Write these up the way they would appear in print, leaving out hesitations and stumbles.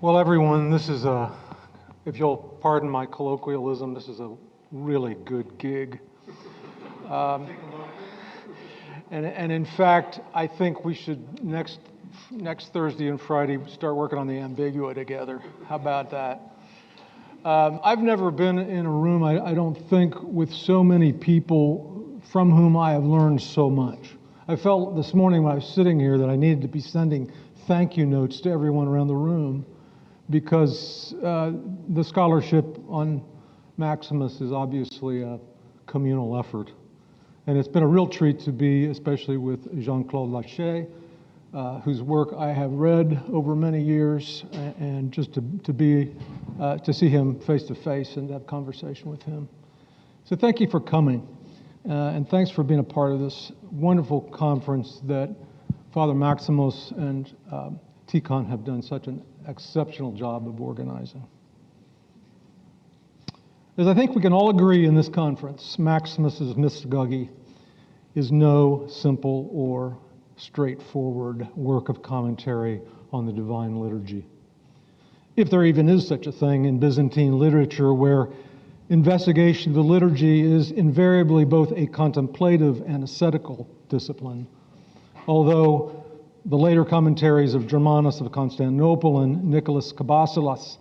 Well, everyone, this is if you'll pardon my colloquialism, this is a really good gig. And in fact, I think we should next Thursday and Friday start working on the Ambigua together. How about that? I've never been in a room, I don't think, with so many people from whom I have learned so much. I felt this morning when I was sitting here that I needed to be sending thank you notes to everyone around the room, because the scholarship on Maximus is obviously a communal effort. And it's been a real treat to be, especially with Jean-Claude Lachey, whose work I have read over many years, and just to see him face to face and have conversation with him. So thank you for coming, and thanks for being a part of this wonderful conference that Father Maximos and Tikhon have done such an exceptional job of organizing. As I think we can all agree in this conference, Maximus's Mystagogy is no simple or straightforward work of commentary on the divine liturgy. If there even is such a thing in Byzantine literature, where investigation of the liturgy is invariably both a contemplative and ascetical discipline, although the later commentaries of Germanus of Constantinople and Nicholas Kabasilas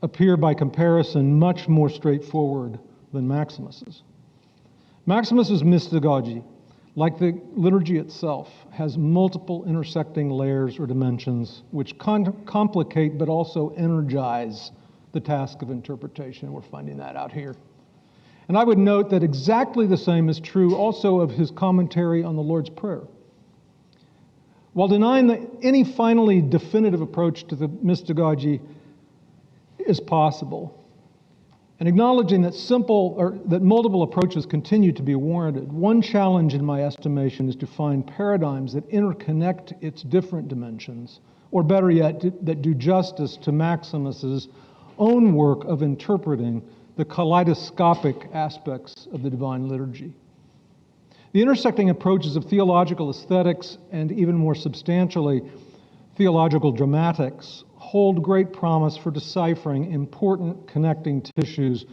appear by comparison much more straightforward than Maximus's. Maximus's Mystagogy, like the liturgy itself, has multiple intersecting layers or dimensions which complicate but also energize the task of interpretation. We're finding that out here. And I would note that exactly the same is true also of his commentary on the Lord's Prayer. While denying that any finally definitive approach to the Mystagogy is possible, and acknowledging that multiple approaches continue to be warranted, one challenge in my estimation is to find paradigms that interconnect its different dimensions, or better yet, that do justice to Maximus's own work of interpreting the kaleidoscopic aspects of the divine liturgy. The intersecting approaches of theological aesthetics and, even more substantially, theological dramatics hold great promise for deciphering important connecting tissues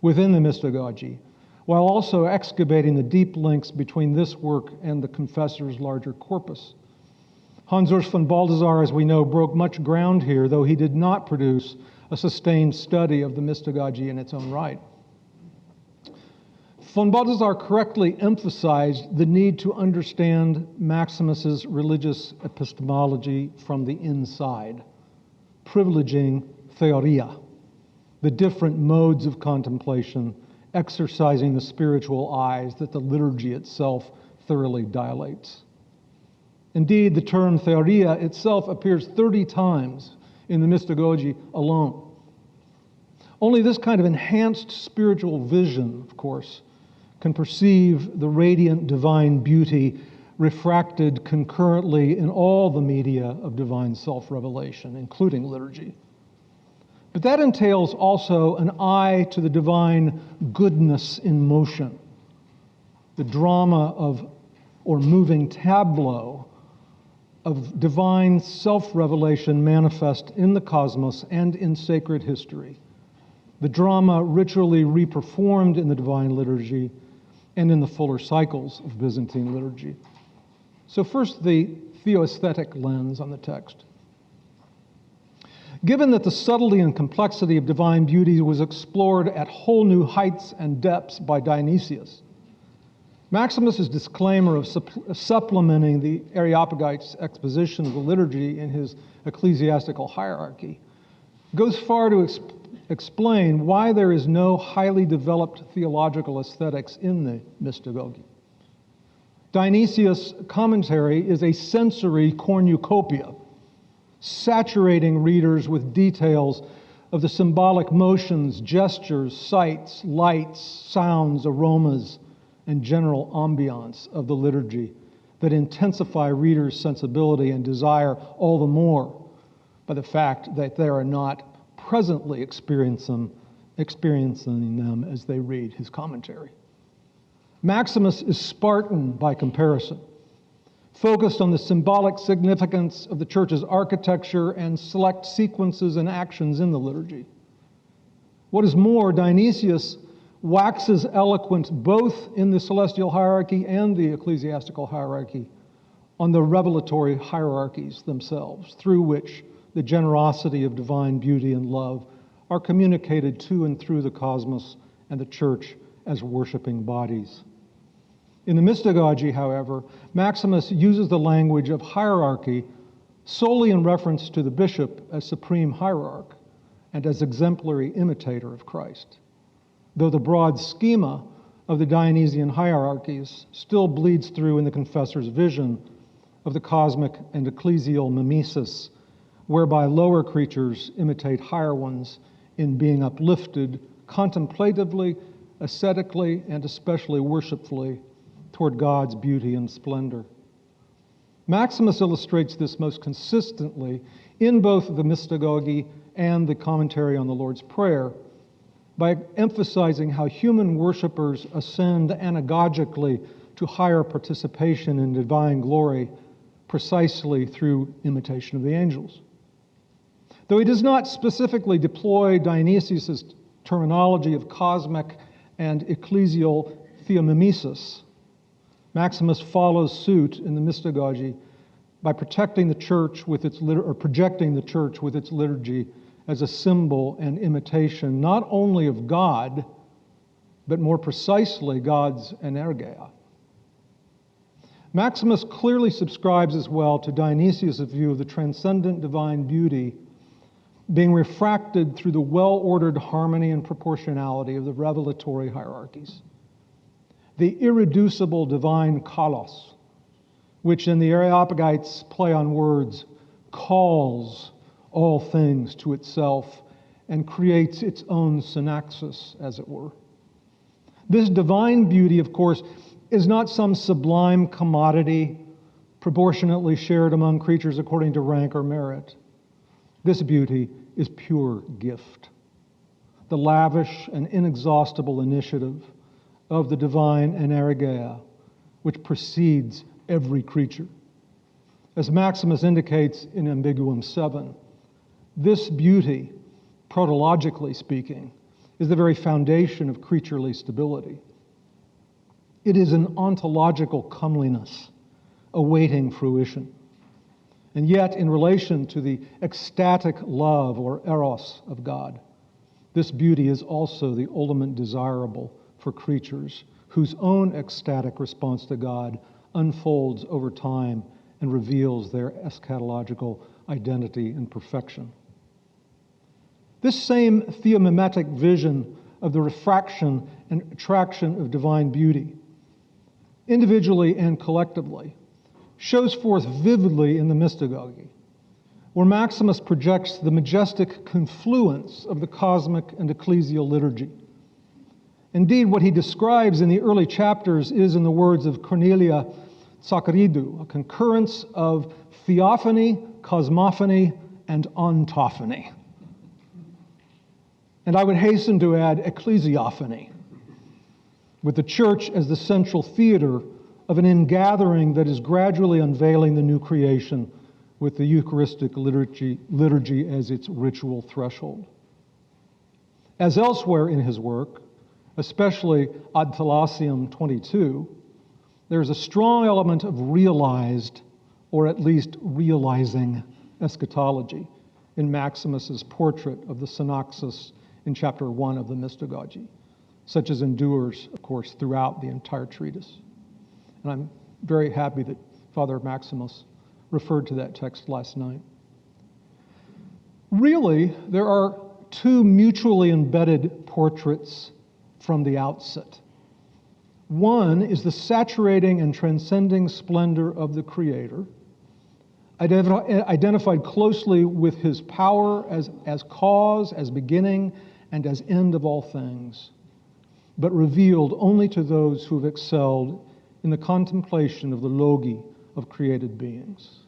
within the Mystagogy, while also excavating the deep links between this work and the Confessor's larger corpus. Hans Urs von Balthasar, as we know, broke much ground here, though he did not produce a sustained study of the Mystagogy in its own right. Von Balthasar correctly emphasized the need to understand Maximus's religious epistemology from the inside, privileging theoria, the different modes of contemplation, exercising the spiritual eyes that the liturgy itself thoroughly dilates. Indeed, the term theoria itself appears 30 times in the Mystagogy alone. Only this kind of enhanced spiritual vision, of course, can perceive the radiant divine beauty refracted concurrently in all the media of divine self-revelation, including liturgy. But that entails also an eye to the divine goodness in motion, the drama of, or moving tableau of divine self-revelation manifest in the cosmos and in sacred history, the drama ritually reperformed in the divine liturgy and in the fuller cycles of Byzantine liturgy. So first, the Theo-Aesthetic lens on the text. Given that the subtlety and complexity of divine beauty was explored at whole new heights and depths by Dionysius, Maximus's disclaimer of supplementing the Areopagite's exposition of the liturgy in his ecclesiastical hierarchy goes far to explain why there is no highly developed theological aesthetics in the Mystagogy. Dionysius' commentary is a sensory cornucopia, saturating readers with details of the symbolic motions, gestures, sights, lights, sounds, aromas, and general ambiance of the liturgy that intensify readers' sensibility and desire all the more by the fact that they are not presently experiencing them as they read his commentary. Maximus is Spartan by comparison, focused on the symbolic significance of the church's architecture and select sequences and actions in the liturgy. What is more, Dionysius waxes eloquent both in the celestial hierarchy and the ecclesiastical hierarchy on the revelatory hierarchies themselves, through which the generosity of divine beauty and love are communicated to and through the cosmos and the church as worshiping bodies. In the Mystagogy, however, Maximus uses the language of hierarchy solely in reference to the bishop as supreme hierarch and as exemplary imitator of Christ, though the broad schema of the Dionysian hierarchies still bleeds through in the confessor's vision of the cosmic and ecclesial mimesis, whereby lower creatures imitate higher ones in being uplifted contemplatively, ascetically, and especially worshipfully toward God's beauty and splendor. Maximus illustrates this most consistently in both the Mystagogy and the commentary on the Lord's Prayer by emphasizing how human worshipers ascend anagogically to higher participation in divine glory precisely through imitation of the angels. Though he does not specifically deploy Dionysius' terminology of cosmic and ecclesial theomimesis, Maximus follows suit in the Mystagogy by projecting the church with its liturgy as a symbol and imitation not only of God, but more precisely God's energeia. Maximus clearly subscribes as well to Dionysius' view of the transcendent divine beauty being refracted through the well-ordered harmony and proportionality of the revelatory hierarchies. The irreducible divine kalos, which in the Areopagites play on words, calls all things to itself and creates its own synaxis, as it were. This divine beauty, of course, is not some sublime commodity proportionately shared among creatures according to rank or merit. This beauty is pure gift, the lavish and inexhaustible initiative of the divine energeia, which precedes every creature. As Maximus indicates in Ambiguum 7, this beauty, protologically speaking, is the very foundation of creaturely stability. It is an ontological comeliness awaiting fruition. And yet, in relation to the ecstatic love or eros of God, this beauty is also the ultimate desirable for creatures whose own ecstatic response to God unfolds over time and reveals their eschatological identity and perfection. This same theomimetic vision of the refraction and attraction of divine beauty, individually and collectively, shows forth vividly in the Mystagogy, where Maximus projects the majestic confluence of the cosmic and ecclesial liturgy. Indeed, what he describes in the early chapters is, in the words of Cornelia Tsacharidou, a concurrence of theophany, cosmophony, and ontophony. And I would hasten to add ecclesiophany, with the church as the central theater of an ingathering that is gradually unveiling the new creation with the Eucharistic liturgy as its ritual threshold. As elsewhere in his work, especially Ad Thalassium 22, there's a strong element of realized, or at least realizing, eschatology in Maximus's portrait of the synaxis in chapter 1 of the Mystagogy, such as endures, of course, throughout the entire treatise. And I'm very happy that Father Maximus referred to that text last night. Really, there are two mutually embedded portraits from the outset. One is the saturating and transcending splendor of the Creator, identified closely with his power as cause, as beginning, and as end of all things, but revealed only to those who have excelled in the contemplation of the logi of created beings.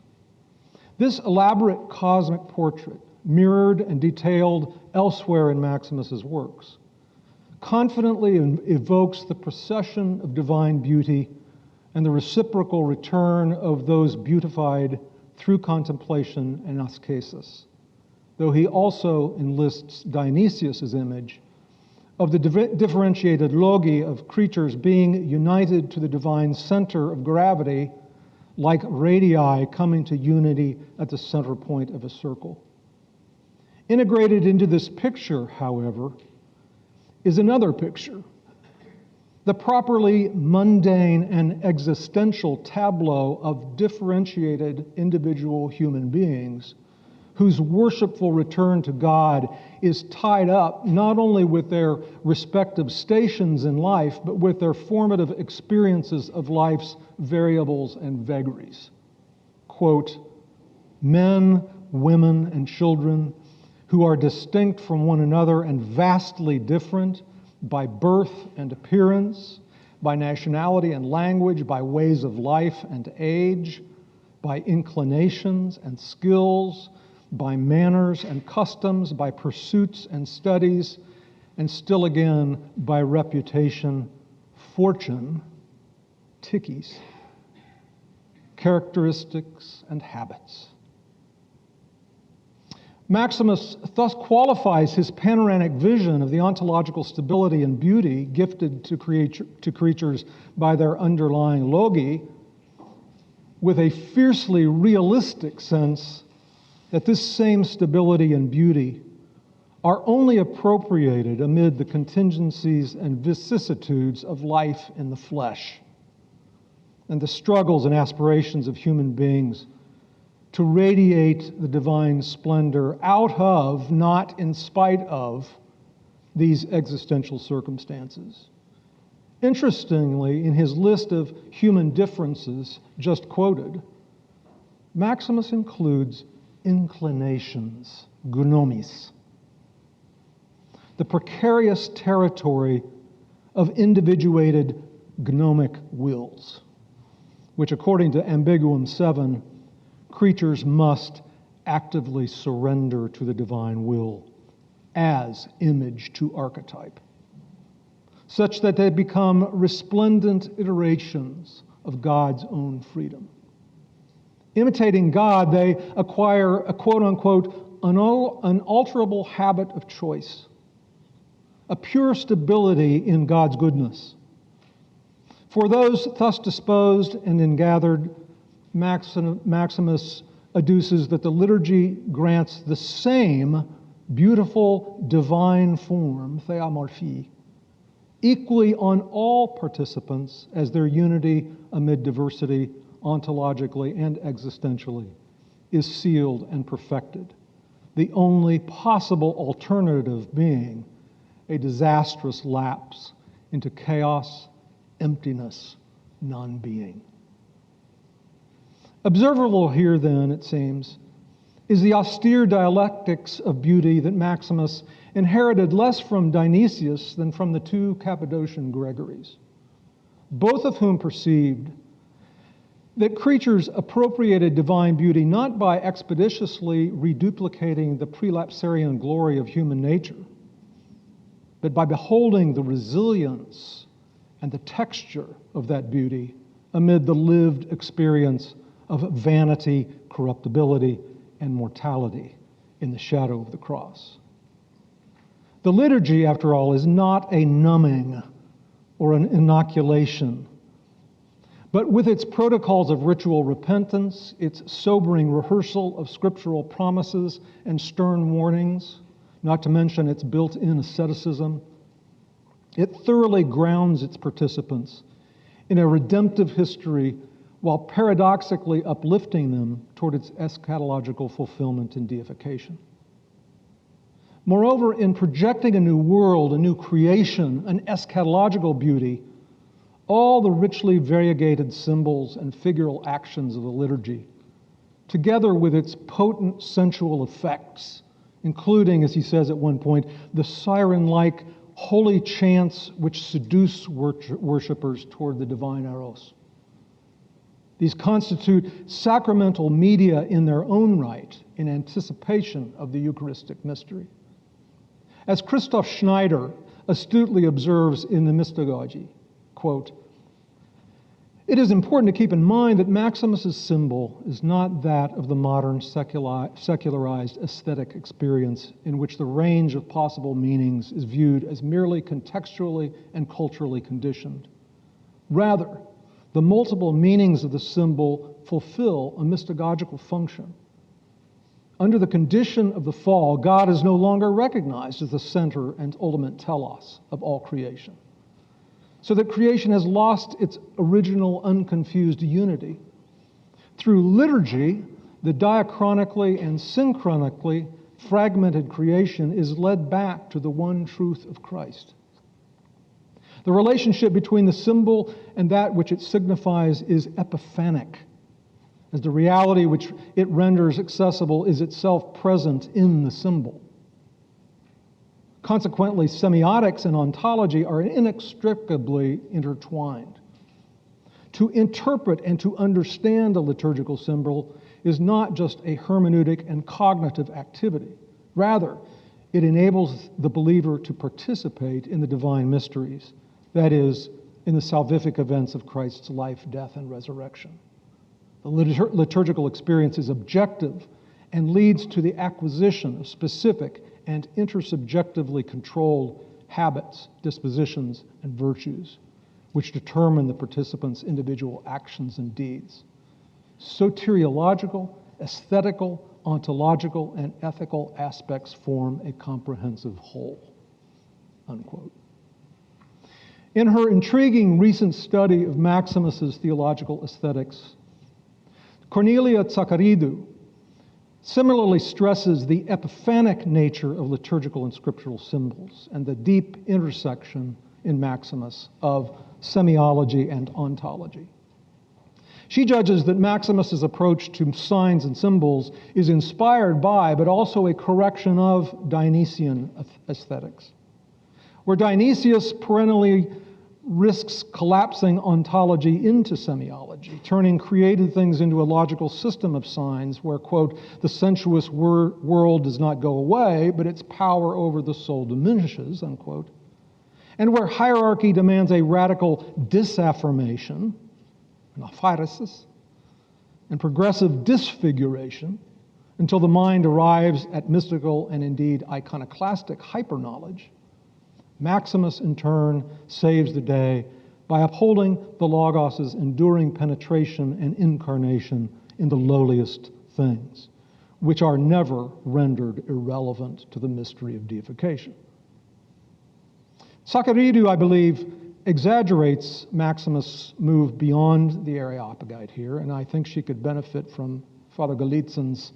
This elaborate cosmic portrait, mirrored and detailed elsewhere in Maximus's works, confidently evokes the procession of divine beauty and the reciprocal return of those beautified through contemplation and ascesis, though he also enlists Dionysius's image of the differentiated logi of creatures being united to the divine center of gravity, like radii coming to unity at the center point of a circle. Integrated into this picture, however, is another picture, the properly mundane and existential tableau of differentiated individual human beings whose worshipful return to God is tied up not only with their respective stations in life, but with their formative experiences of life's variables and vagaries. Quote, men, women, and children who are distinct from one another and vastly different by birth and appearance, by nationality and language, by ways of life and age, by inclinations and skills, by manners and customs, by pursuits and studies, and still again by reputation, fortune, tikis, characteristics, and habits. Maximus thus qualifies his panoramic vision of the ontological stability and beauty gifted to creatures by their underlying logi with a fiercely realistic sense that this same stability and beauty are only appropriated amid the contingencies and vicissitudes of life in the flesh and the struggles and aspirations of human beings to radiate the divine splendor out of, not in spite of, these existential circumstances. Interestingly, in his list of human differences just quoted, Maximus includes inclinations, gnomis, the precarious territory of individuated gnomic wills, which according to Ambiguum 7, creatures must actively surrender to the divine will as image to archetype, such that they become resplendent iterations of God's own freedom. Imitating God, they acquire a quote-unquote unalterable habit of choice, a pure stability in God's goodness. For those thus disposed and ingathered, Maximus adduces that the liturgy grants the same beautiful divine form, theomorphie, equally on all participants as their unity amid diversity, ontologically and existentially, is sealed and perfected, the only possible alternative being a disastrous lapse into chaos, emptiness, non-being. Observable here, then, it seems, is the austere dialectics of beauty that Maximus inherited less from Dionysius than from the two Cappadocian Gregories, both of whom perceived that creatures appropriated divine beauty not by expeditiously reduplicating the prelapsarian glory of human nature, but by beholding the resilience and the texture of that beauty amid the lived experience of vanity, corruptibility, and mortality in the shadow of the cross. The liturgy, after all, is not a numbing or an inoculation, but with its protocols of ritual repentance, its sobering rehearsal of scriptural promises and stern warnings, not to mention its built-in asceticism, it thoroughly grounds its participants in a redemptive history while paradoxically uplifting them toward its eschatological fulfillment and deification. Moreover, in projecting a new world, a new creation, an eschatological beauty, all the richly variegated symbols and figural actions of the liturgy, together with its potent sensual effects, including, as he says at one point, the siren-like holy chants which seduce worshipers toward the divine eros. These constitute sacramental media in their own right, in anticipation of the Eucharistic mystery. As Christoph Schneider astutely observes in the Mystagogy, quote, It is important to keep in mind that Maximus's symbol is not that of the modern secularized aesthetic experience in which the range of possible meanings is viewed as merely contextually and culturally conditioned. Rather, the multiple meanings of the symbol fulfill a mystagogical function. Under the condition of the fall, God is no longer recognized as the center and ultimate telos of all creation, so that creation has lost its original unconfused unity. Through liturgy, the diachronically and synchronically fragmented creation is led back to the one truth of Christ. The relationship between the symbol and that which it signifies is epiphanic, as the reality which it renders accessible is itself present in the symbol. Consequently, semiotics and ontology are inextricably intertwined. To interpret and to understand a liturgical symbol is not just a hermeneutic and cognitive activity. Rather, it enables the believer to participate in the divine mysteries, that is, in the salvific events of Christ's life, death, and resurrection. The liturgical experience is objective and leads to the acquisition of specific and intersubjectively controlled habits, dispositions, and virtues, which determine the participants' individual actions and deeds. Soteriological, aesthetical, ontological, and ethical aspects form a comprehensive whole." Unquote. In her intriguing recent study of Maximus's theological aesthetics, Cornelia Zaccharidou similarly stresses the epiphanic nature of liturgical and scriptural symbols and the deep intersection in Maximus of semiology and ontology. She judges that Maximus's approach to signs and symbols is inspired by, but also a correction of, Dionysian aesthetics, where Dionysius perennially risks collapsing ontology into semiology, turning created things into a logical system of signs where, quote, the sensuous world does not go away, but its power over the soul diminishes, unquote, and where hierarchy demands a radical disaffirmation, an aphyresis, and progressive disfiguration until the mind arrives at mystical and indeed iconoclastic hyperknowledge. Maximus, in turn, saves the day by upholding the Logos' enduring penetration and incarnation in the lowliest things, which are never rendered irrelevant to the mystery of deification. Zaccharidou, I believe, exaggerates Maximus' move beyond the Areopagite here, and I think she could benefit from Father Galitzin's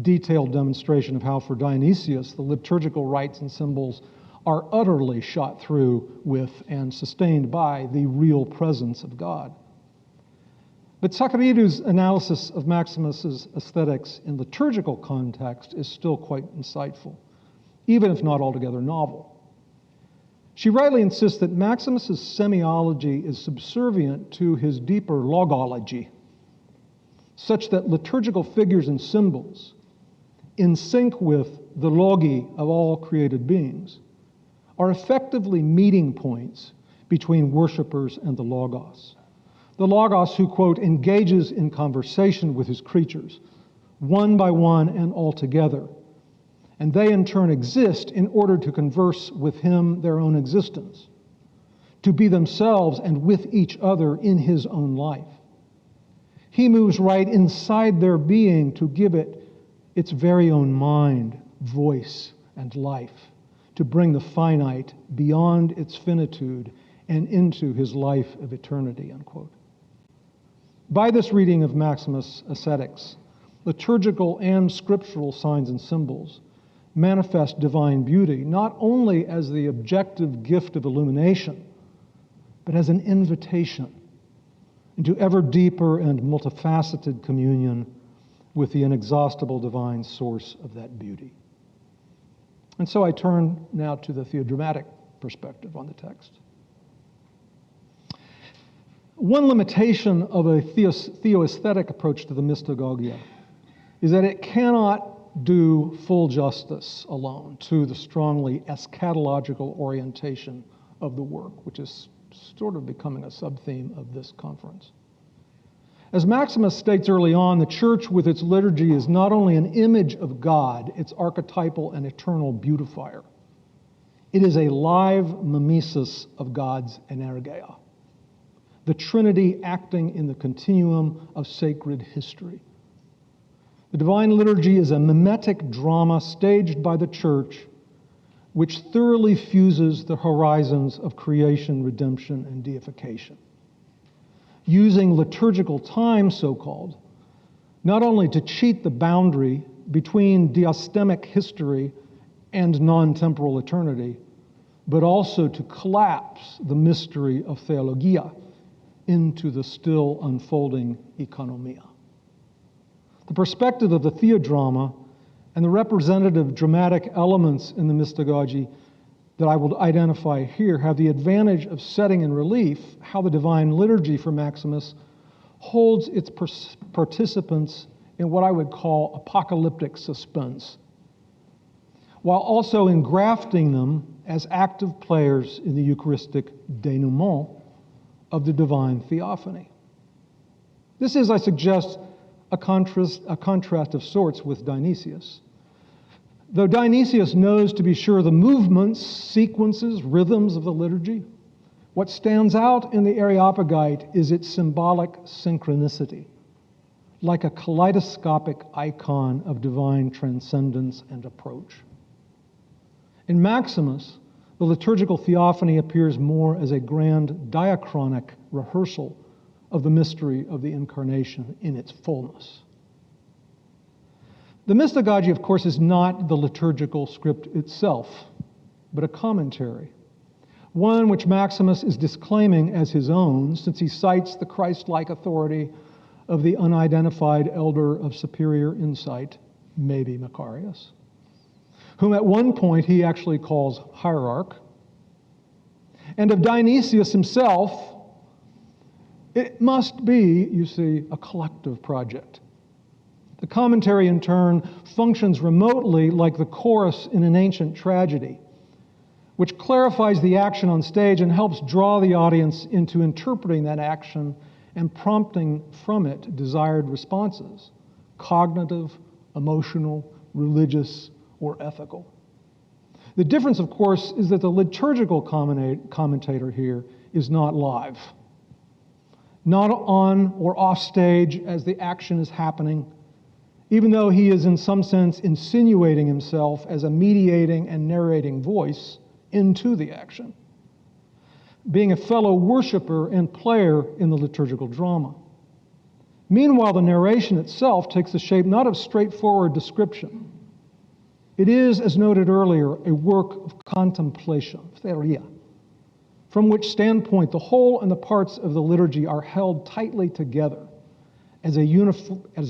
detailed demonstration of how, for Dionysius, the liturgical rites and symbols are utterly shot through with and sustained by the real presence of God. But Zaccharidou's analysis of Maximus's aesthetics in liturgical context is still quite insightful, even if not altogether novel. She rightly insists that Maximus's semiology is subservient to his deeper logology, such that liturgical figures and symbols, in sync with the logi of all created beings, are effectively meeting points between worshipers and the Logos. The Logos who, quote, engages in conversation with his creatures, one by one and all together, and they in turn exist in order to converse with him their own existence, to be themselves and with each other in his own life. He moves right inside their being to give it its very own mind, voice, and life, to bring the finite beyond its finitude and into his life of eternity, unquote. By this reading of Maximus' ascetics, liturgical and scriptural signs and symbols manifest divine beauty, not only as the objective gift of illumination, but as an invitation into ever deeper and multifaceted communion with the inexhaustible divine source of that beauty. And so I turn now to the Theo-Dramatic perspective on the text. One limitation of a Theo-Aesthetic approach to the Mystagogy is that it cannot do full justice alone to the strongly eschatological orientation of the work, which is sort of becoming a sub-theme of this conference. As Maximus states early on, the church with its liturgy is not only an image of God, its archetypal and eternal beautifier. It is a live mimesis of God's energeia, the Trinity acting in the continuum of sacred history. The Divine Liturgy is a mimetic drama staged by the church, which thoroughly fuses the horizons of creation, redemption, and deification, using liturgical time, so-called, not only to cheat the boundary between diastemic history and non-temporal eternity, but also to collapse the mystery of theologia into the still unfolding economia. The perspective of the theodrama and the representative dramatic elements in the Mystagogy that I will identify here have the advantage of setting in relief how the Divine Liturgy for Maximus holds its participants in what I would call apocalyptic suspense, while also engrafting them as active players in the Eucharistic denouement of the divine theophany. This is, I suggest, a contrast of sorts with Dionysius. Though Dionysius knows, to be sure, the movements, sequences, rhythms of the liturgy, what stands out in the Areopagite is its symbolic synchronicity, like a kaleidoscopic icon of divine transcendence and approach. In Maximus, the liturgical theophany appears more as a grand diachronic rehearsal of the mystery of the Incarnation in its fullness. The Mystagogy, of course, is not the liturgical script itself, but a commentary, one which Maximus is disclaiming as his own, since he cites the Christ-like authority of the unidentified elder of superior insight, maybe Macarius, whom at one point he actually calls hierarch, and of Dionysius himself. It must be, you see, a collective project. The commentary, in turn, functions remotely like the chorus in an ancient tragedy, which clarifies the action on stage and helps draw the audience into interpreting that action and prompting from it desired responses, cognitive, emotional, religious, or ethical. The difference, of course, is that the liturgical commentator here is not live, not on or off stage as the action is happening, even though he is in some sense insinuating himself as a mediating and narrating voice into the action, being a fellow worshiper and player in the liturgical drama. Meanwhile, the narration itself takes the shape not of straightforward description. It is, as noted earlier, a work of contemplation, theoria, from which standpoint the whole and the parts of the liturgy are held tightly together as a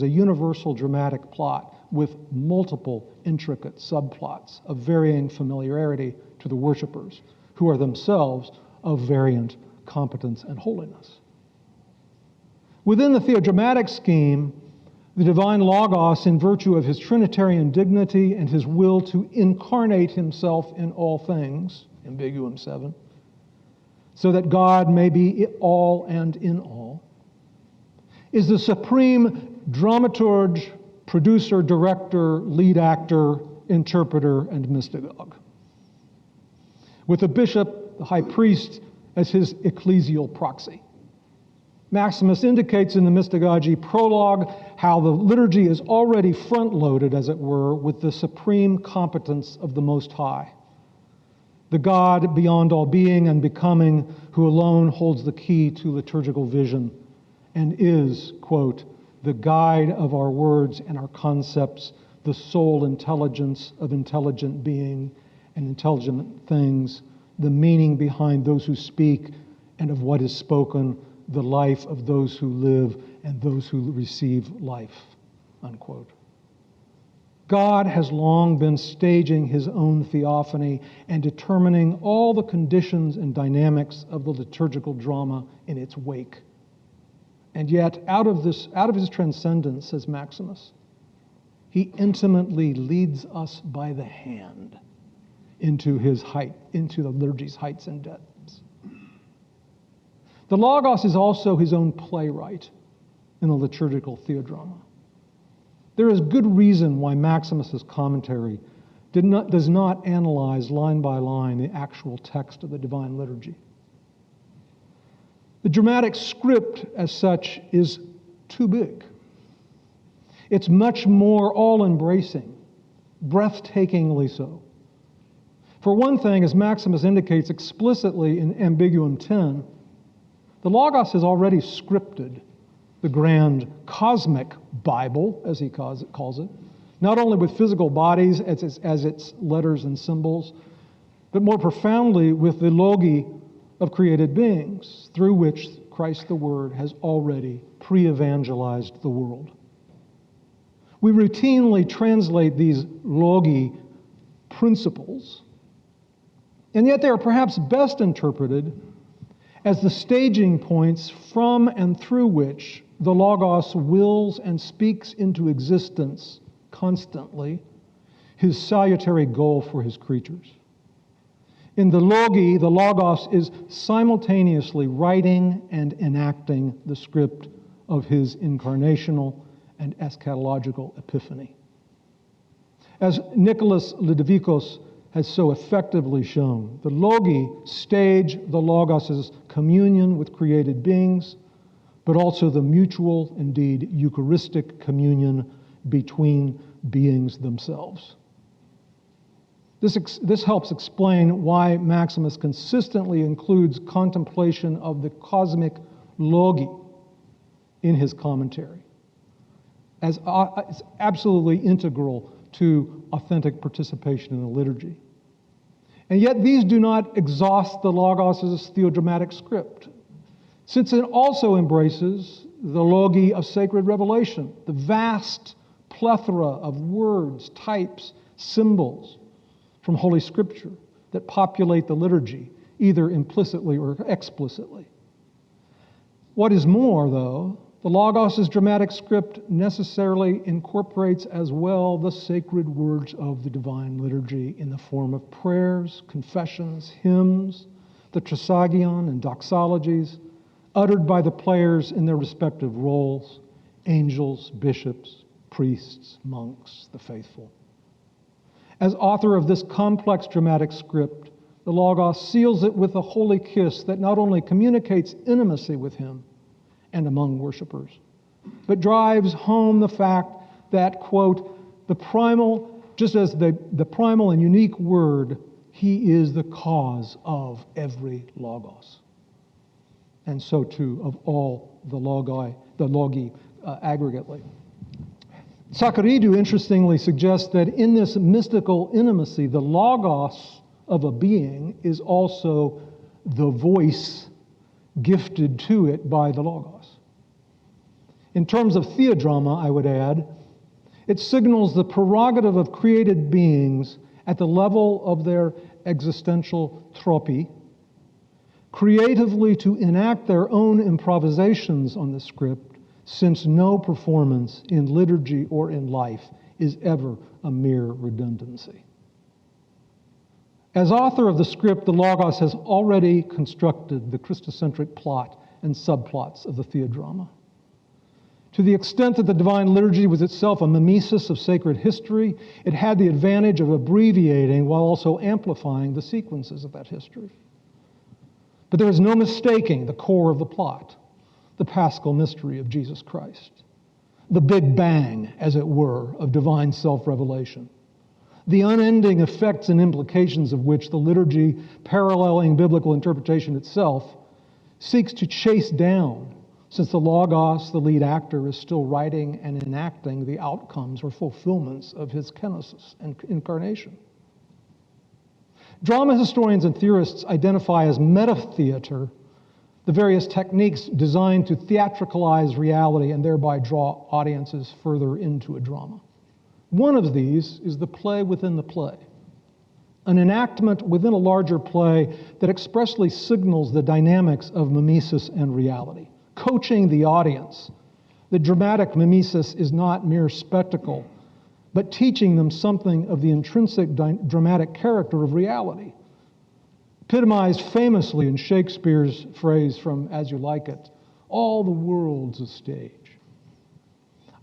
universal dramatic plot with multiple intricate subplots of varying familiarity to the worshipers, who are themselves of variant competence and holiness. Within the Theo-Dramatic scheme, the divine Logos, in virtue of his Trinitarian dignity and his will to incarnate himself in all things, Ambiguum 7, so that God may be all and in all, is the supreme dramaturge, producer, director, lead actor, interpreter, and mystagogue, with the bishop, the high priest, as his ecclesial proxy. Maximus indicates in the Mystagogy prologue how the liturgy is already front-loaded, as it were, with the supreme competence of the Most High, the God beyond all being and becoming, who alone holds the key to liturgical vision and is, quote, the guide of our words and our concepts, the sole intelligence of intelligent being and intelligent things, the meaning behind those who speak and of what is spoken, the life of those who live and those who receive life, unquote. God has long been staging his own theophany and determining all the conditions and dynamics of the liturgical drama in its wake. And yet, out of his transcendence, says Maximus, he intimately leads us by the hand into the liturgy's heights and depths. The Logos is also his own playwright, in the liturgical Theo-Drama. There is good reason why Maximus's commentary does not analyze line by line the actual text of the Divine Liturgy. The dramatic script, as such, is too big. It's much more all-embracing, breathtakingly so. For one thing, as Maximus indicates explicitly in Ambiguum 10, the Logos has already scripted the grand cosmic Bible, as he calls it, not only with physical bodies as its letters and symbols, but more profoundly with the logi of created beings, through which Christ the Word has already pre-evangelized the world. We routinely translate these logi principles, and yet they are perhaps best interpreted as the staging points from and through which the Logos wills and speaks into existence constantly his salutary goal for his creatures. In the logi, the Logos is simultaneously writing and enacting the script of his incarnational and eschatological epiphany. As Nicholas Ludovicos has so effectively shown, the logi stage the Logos' communion with created beings, but also the mutual, indeed Eucharistic communion between beings themselves. This helps explain why Maximus consistently includes contemplation of the cosmic logi in his commentary as absolutely integral to authentic participation in the liturgy. And yet these do not exhaust the Logos' Theo-Dramatic script, since it also embraces the logi of sacred revelation, the vast plethora of words, types, symbols from Holy Scripture that populate the liturgy, either implicitly or explicitly. What is more, though, the Logos' dramatic script necessarily incorporates as well the sacred words of the Divine Liturgy in the form of prayers, confessions, hymns, the trisagion and doxologies, uttered by the players in their respective roles, angels, bishops, priests, monks, the faithful. As author of this complex dramatic script, the Logos seals it with a holy kiss that not only communicates intimacy with him and among worshipers, but drives home the fact that, quote, the primal, just as the primal and unique word, he is the cause of every Logos. And so too of all the logi aggregately. Sakaridou interestingly suggests that in this mystical intimacy, the Logos of a being is also the voice gifted to it by the Logos. In terms of Theo-Drama, I would add, it signals the prerogative of created beings at the level of their existential tropy, creatively to enact their own improvisations on the script, since no performance in liturgy or in life is ever a mere redundancy. As author of the script, the Logos has already constructed the Christocentric plot and subplots of the Theo-Drama. To the extent that the Divine Liturgy was itself a mimesis of sacred history, it had the advantage of abbreviating while also amplifying the sequences of that history. But there is no mistaking the core of the plot, the paschal mystery of Jesus Christ, the Big Bang, as it were, of divine self-revelation, the unending effects and implications of which the liturgy, paralleling biblical interpretation itself, seeks to chase down, since the Logos, the lead actor, is still writing and enacting the outcomes or fulfillments of his kenosis and incarnation. Drama historians and theorists identify as meta-theater the various techniques designed to theatricalize reality and thereby draw audiences further into a drama. One of these is the play within the play, an enactment within a larger play that expressly signals the dynamics of mimesis and reality, coaching the audience. The dramatic mimesis is not mere spectacle, but teaching them something of the intrinsic dramatic character of reality, epitomized famously in Shakespeare's phrase from As You Like It, all the world's a stage.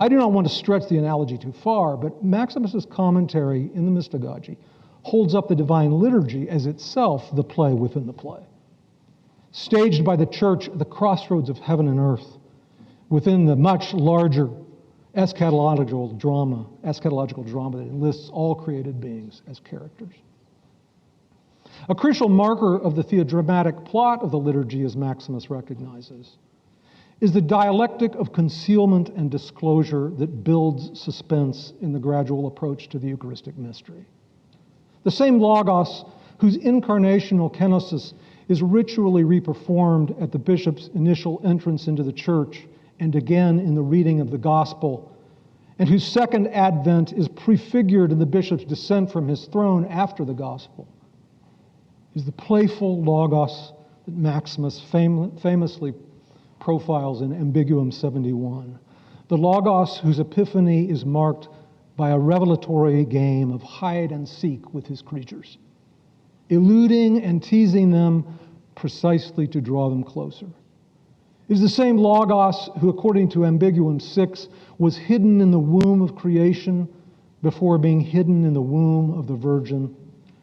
I do not want to stretch the analogy too far, but Maximus's commentary in the Mystagogy holds up the divine liturgy as itself the play within the play. Staged by the church at the crossroads of heaven and earth, within the much larger eschatological drama that enlists all created beings as characters. A crucial marker of the Theo-Dramatic plot of the liturgy, as Maximus recognizes, is the dialectic of concealment and disclosure that builds suspense in the gradual approach to the Eucharistic mystery. The same Logos, whose incarnational kenosis is ritually reperformed at the bishop's initial entrance into the church and again in the reading of the gospel, and whose second advent is prefigured in the bishop's descent from his throne after the gospel, is the playful Logos that Maximus famously profiles in Ambiguum 71. The Logos whose epiphany is marked by a revelatory game of hide and seek with his creatures, eluding and teasing them precisely to draw them closer. It is the same Logos who, according to Ambiguum 6, was hidden in the womb of creation before being hidden in the womb of the Virgin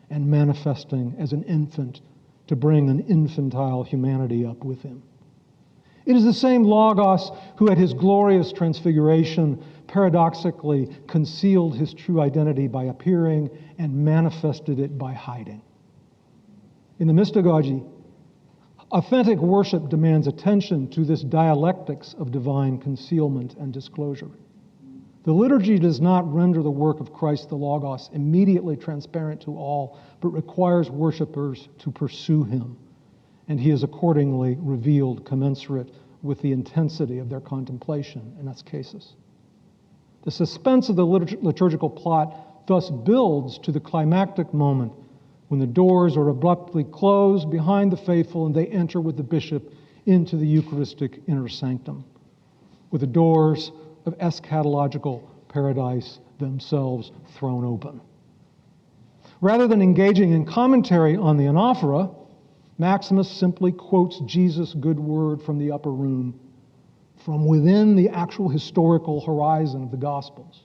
and manifesting as an infant to bring an infantile humanity up with him. It is the same Logos who at his glorious transfiguration paradoxically concealed his true identity by appearing and manifested it by hiding. In the Mystagogy, authentic worship demands attention to this dialectics of divine concealment and disclosure. The liturgy does not render the work of Christ the Logos immediately transparent to all, but requires worshipers to pursue him, and he is accordingly revealed commensurate with the intensity of their contemplation in its cases. The suspense of the liturgical plot thus builds to the climactic moment when the doors are abruptly closed behind the faithful and they enter with the bishop into the Eucharistic inner sanctum, with the doors of eschatological paradise themselves thrown open. Rather than engaging in commentary on the anaphora, Maximus simply quotes Jesus' good word from the upper room, from within the actual historical horizon of the Gospels.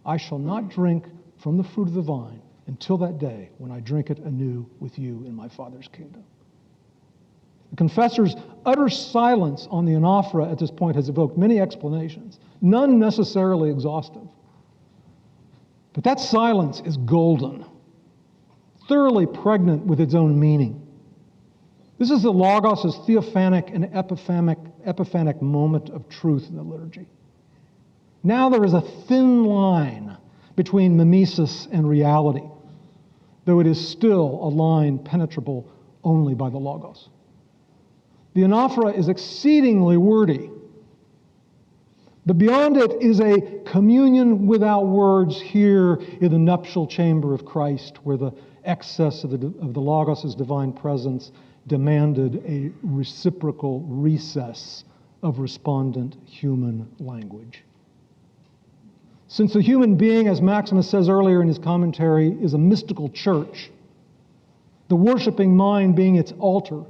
I shall not drink from the fruit of the vine until that day when I drink it anew with you in my Father's kingdom. The confessor's utter silence on the anaphora at this point has evoked many explanations, none necessarily exhaustive. But that silence is golden, thoroughly pregnant with its own meaning. This is the Logos' theophanic and epiphanic moment of truth in the liturgy. Now there is a thin line between mimesis and reality, though it is still a line penetrable only by the Logos. The anaphora is exceedingly wordy, but beyond it is a communion without words here in the nuptial chamber of Christ, where the excess of the Logos' divine presence demanded a reciprocal recess of respondent human language. Since the human being, as Maximus says earlier in his commentary, is a mystical church, the worshiping mind being its altar,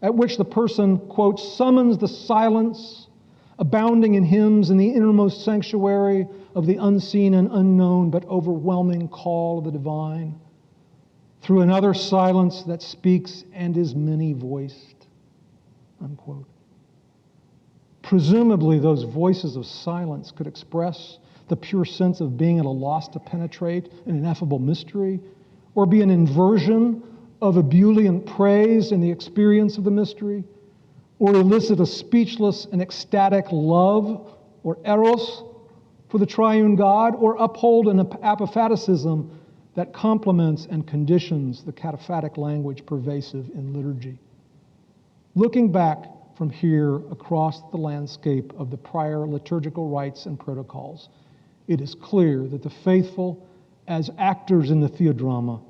at which the person, quote, summons the silence, abounding in hymns in the innermost sanctuary of the unseen and unknown but overwhelming call of the divine, through another silence that speaks and is many-voiced, unquote. Presumably, those voices of silence could express the pure sense of being at a loss to penetrate an ineffable mystery, or be an inversion of ebullient praise in the experience of the mystery, or elicit a speechless and ecstatic love, or eros, for the triune God, or uphold an apophaticism that complements and conditions the cataphatic language pervasive in liturgy. Looking back from here across the landscape of the prior liturgical rites and protocols, it is clear that the faithful, as actors in the theodrama,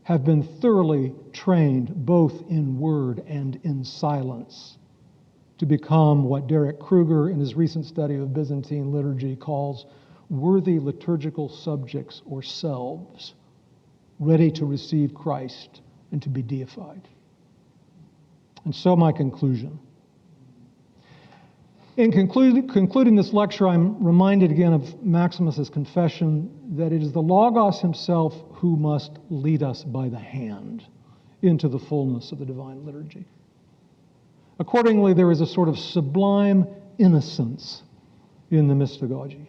have been thoroughly trained both in word and in silence to become what Derek Kruger, in his recent study of Byzantine liturgy, calls worthy liturgical subjects or selves, ready to receive Christ and to be deified. And so my conclusion. In concluding this lecture, I'm reminded again of Maximus's confession that it is the Logos himself who must lead us by the hand into the fullness of the divine liturgy. Accordingly, there is a sort of sublime innocence in the Mystagogy,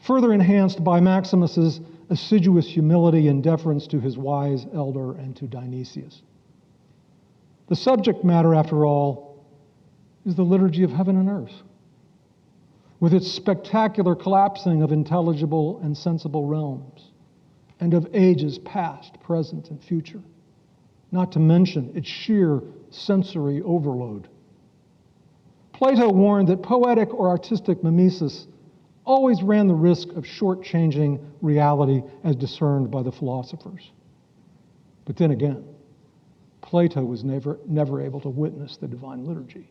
further enhanced by Maximus's assiduous humility and deference to his wise elder and to Dionysius. The subject matter, after all, is the liturgy of heaven and earth, with its spectacular collapsing of intelligible and sensible realms, and of ages past, present, and future, not to mention its sheer sensory overload. Plato warned that poetic or artistic mimesis always ran the risk of shortchanging reality as discerned by the philosophers. But then again, Plato was never able to witness the divine liturgy,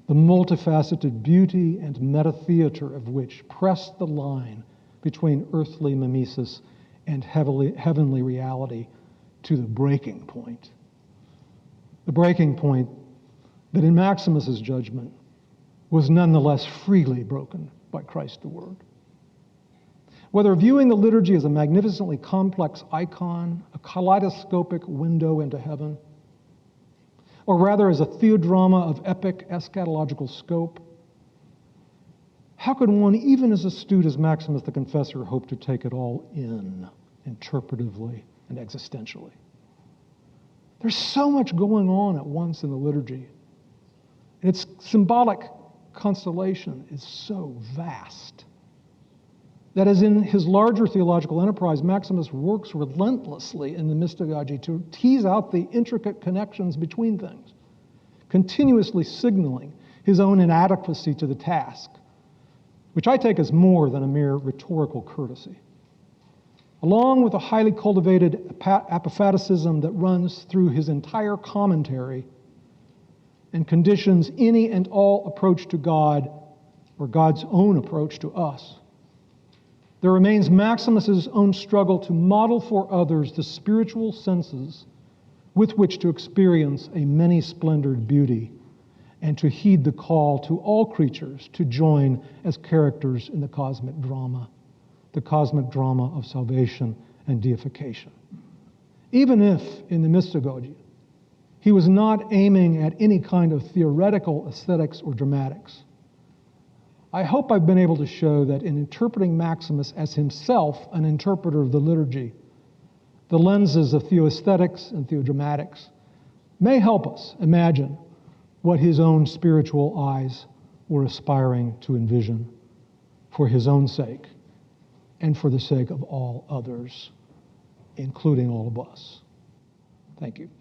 the multifaceted beauty and meta-theater of which pressed the line between earthly mimesis and heavenly reality to the breaking point. The breaking point that in Maximus's judgment was nonetheless freely broken by Christ the Word. Whether viewing the liturgy as a magnificently complex icon, a kaleidoscopic window into heaven, or rather as a theodrama of epic eschatological scope, how could one, even as astute as Maximus the Confessor, hope to take it all in, interpretively and existentially? There's so much going on at once in the liturgy, and its symbolic constellation is so vast that, as in his larger theological enterprise, Maximus works relentlessly in the Mystagogy to tease out the intricate connections between things, continuously signaling his own inadequacy to the task, which I take as more than a mere rhetorical courtesy. Along with a highly cultivated apophaticism that runs through his entire commentary and conditions any and all approach to God, or God's own approach to us, there remains Maximus's own struggle to model for others the spiritual senses with which to experience a many-splendored beauty and to heed the call to all creatures to join as characters in the cosmic drama of salvation and deification. Even if, in the Mystagogy, he was not aiming at any kind of theoretical aesthetics or dramatics, I hope I've been able to show that in interpreting Maximus as himself an interpreter of the liturgy, the lenses of Theo-Aesthetics and Theo-Dramatics may help us imagine what his own spiritual eyes were aspiring to envision for his own sake and for the sake of all others, including all of us. Thank you.